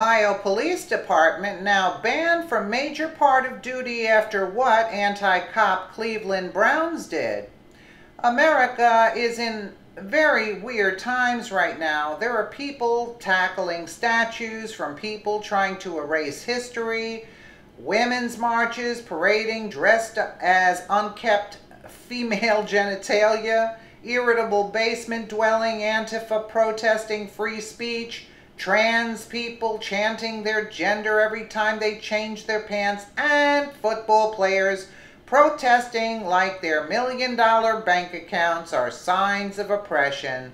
Ohio Police Department now banned from major part of duty after what anti-cop Cleveland Browns did. America is in very weird times right now. There are people tackling statues from people trying to erase history, women's marches parading dressed as unkept female genitalia, irritable basement dwelling Antifa protesting free speech, trans people chanting their gender every time they change their pants, and football players protesting like their $1 million bank accounts are signs of oppression.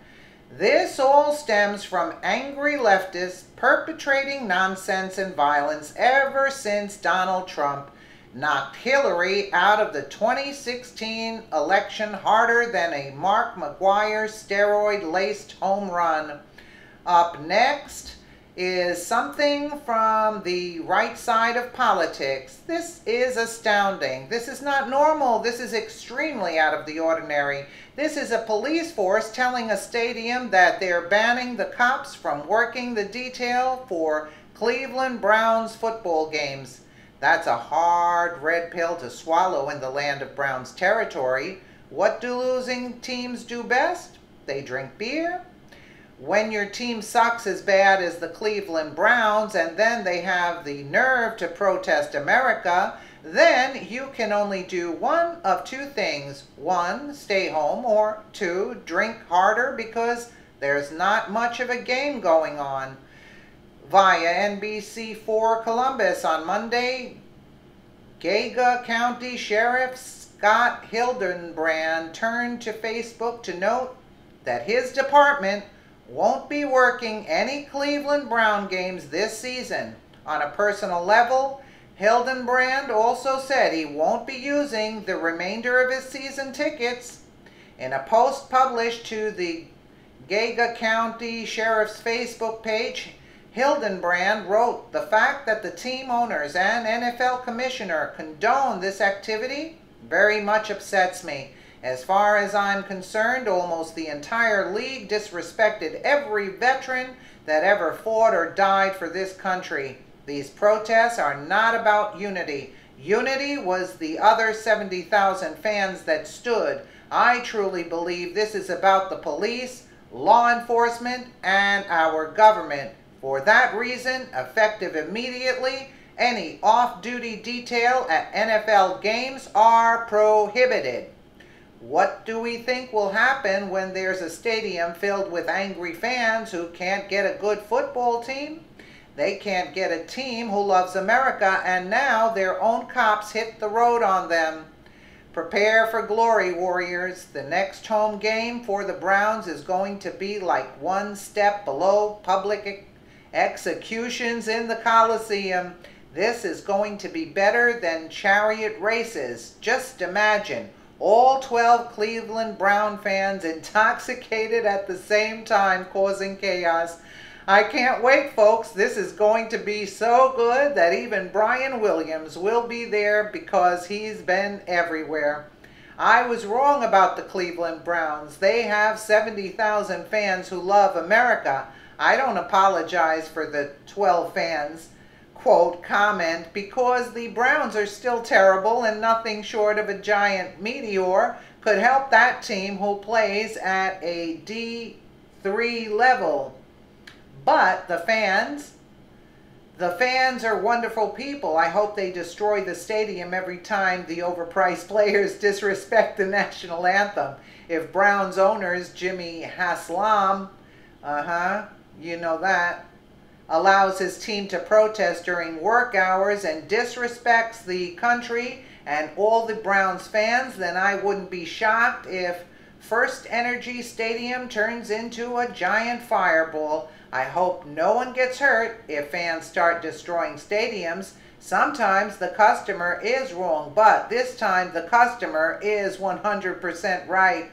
This all stems from angry leftists perpetrating nonsense and violence ever since Donald Trump knocked Hillary out of the 2016 election harder than a Mark McGwire steroid-laced home run. Up next is something from the right side of politics. This is astounding. This is not normal. This is extremely out of the ordinary. This is a police force telling a stadium that they're banning the cops from working the detail for Cleveland Browns football games. That's a hard red pill to swallow in the land of Browns territory. What do losing teams do best? They drink beer. When your team sucks as bad as the Cleveland Browns and then they have the nerve to protest America, then you can only do one of two things. One, stay home, or two, drink harder because there's not much of a game going on. Via NBC4 Columbus on Monday, Geauga County Sheriff Scott Hildenbrand turned to Facebook to note that his department won't be working any Cleveland Brown games this season. On a personal level, Hildenbrand also said he won't be using the remainder of his season tickets. In a post published to the Geauga County Sheriff's Facebook page, Hildenbrand wrote, "The fact that the team owners and NFL commissioner condone this activity very much upsets me. As far as I'm concerned, almost the entire league disrespected every veteran that ever fought or died for this country. These protests are not about unity. Unity was the other 70,000 fans that stood. I truly believe this is about the police, law enforcement, and our government. For that reason, effective immediately, any off-duty detail at NFL games are prohibited." What do we think will happen when there's a stadium filled with angry fans who can't get a good football team? They can't get a team who loves America, and now their own cops hit the road on them. Prepare for glory, Warriors. The next home game for the Browns is going to be like one step below public executions in the Coliseum. This is going to be better than chariot races. Just imagine all 12 Cleveland Brown fans intoxicated at the same time, causing chaos. I can't wait, folks. This is going to be so good that even Brian Williams will be there because he's been everywhere. I was wrong about the Cleveland Browns. They have 70,000 fans who love America. I don't apologize for the 12 fans quote comment because the Browns are still terrible and nothing short of a giant meteor could help that team who plays at a D3 level. But the fans are wonderful people. I hope they destroy the stadium every time the overpriced players disrespect the national anthem. If Browns owners Jimmy Haslam, you know that, allows his team to protest during work hours and disrespects the country and all the Browns fans, then I wouldn't be shocked if First Energy Stadium turns into a giant fireball. I hope no one gets hurt if fans start destroying stadiums. Sometimes the customer is wrong, but this time the customer is 100% right.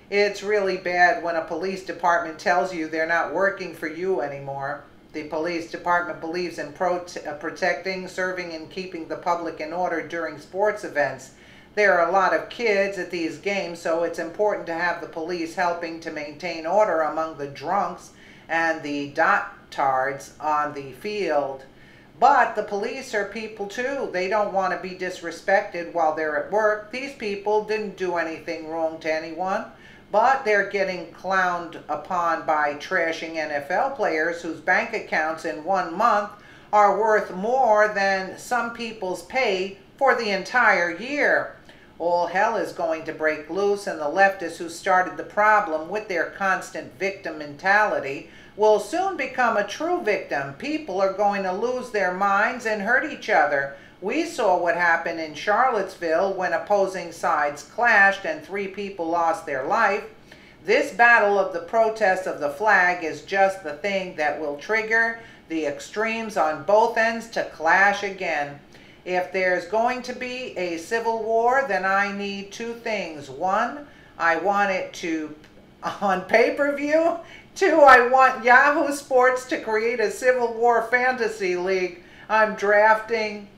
It's really bad when a police department tells you they're not working for you anymore. The police department believes in protecting, serving, and keeping the public in order during sports events. There are a lot of kids at these games, so it's important to have the police helping to maintain order among the drunks and the tards on the field. But the police are people too. They don't want to be disrespected while they're at work. These people didn't do anything wrong to anyone, but they're getting clowned upon by trashing NFL players whose bank accounts in 1 month are worth more than some people's pay for the entire year. All hell is going to break loose, and the leftists who started the problem with their constant victim mentality will soon become a true victim. People are going to lose their minds and hurt each other. We saw what happened in Charlottesville when opposing sides clashed and 3 people lost their life. This battle of the protest of the flag is just the thing that will trigger the extremes on both ends to clash again. If there's going to be a civil war, then I need 2 things. 1, I want it to on pay-per-view. 2, I want Yahoo Sports to create a Civil War fantasy league. I'm drafting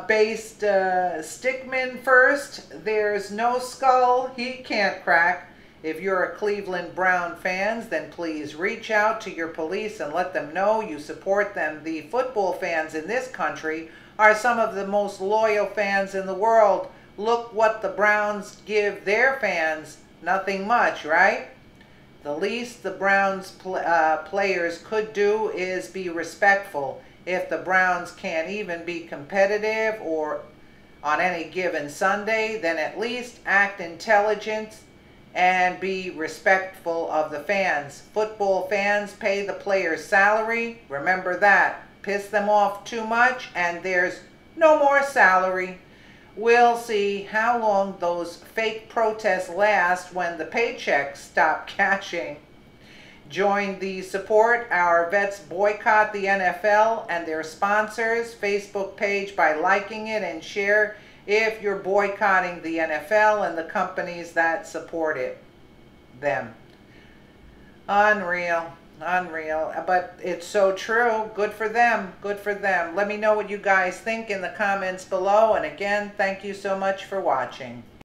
based Stickman first. There's no skull he can't crack. If you're a Cleveland Brown fans, then please reach out to your police and let them know you support them. The football fans in this country are some of the most loyal fans in the world. Look what the Browns give their fans. Nothing much, right? The least the Browns players could do is be respectful. If the Browns can't even be competitive or on any given Sunday, then at least act intelligent and be respectful of the fans. Football fans pay the players' salary. Remember that. Piss them off too much and there's no more salary. We'll see how long those fake protests last when the paychecks stop cashing. Join the support our vets boycott the NFL and their sponsors Facebook page by liking it, and share if you're boycotting the NFL and the companies that support them. Unreal. Unreal, but it's so true. Good for them. Good for them. Let me know what you guys think in the comments below. And again, thank you so much for watching.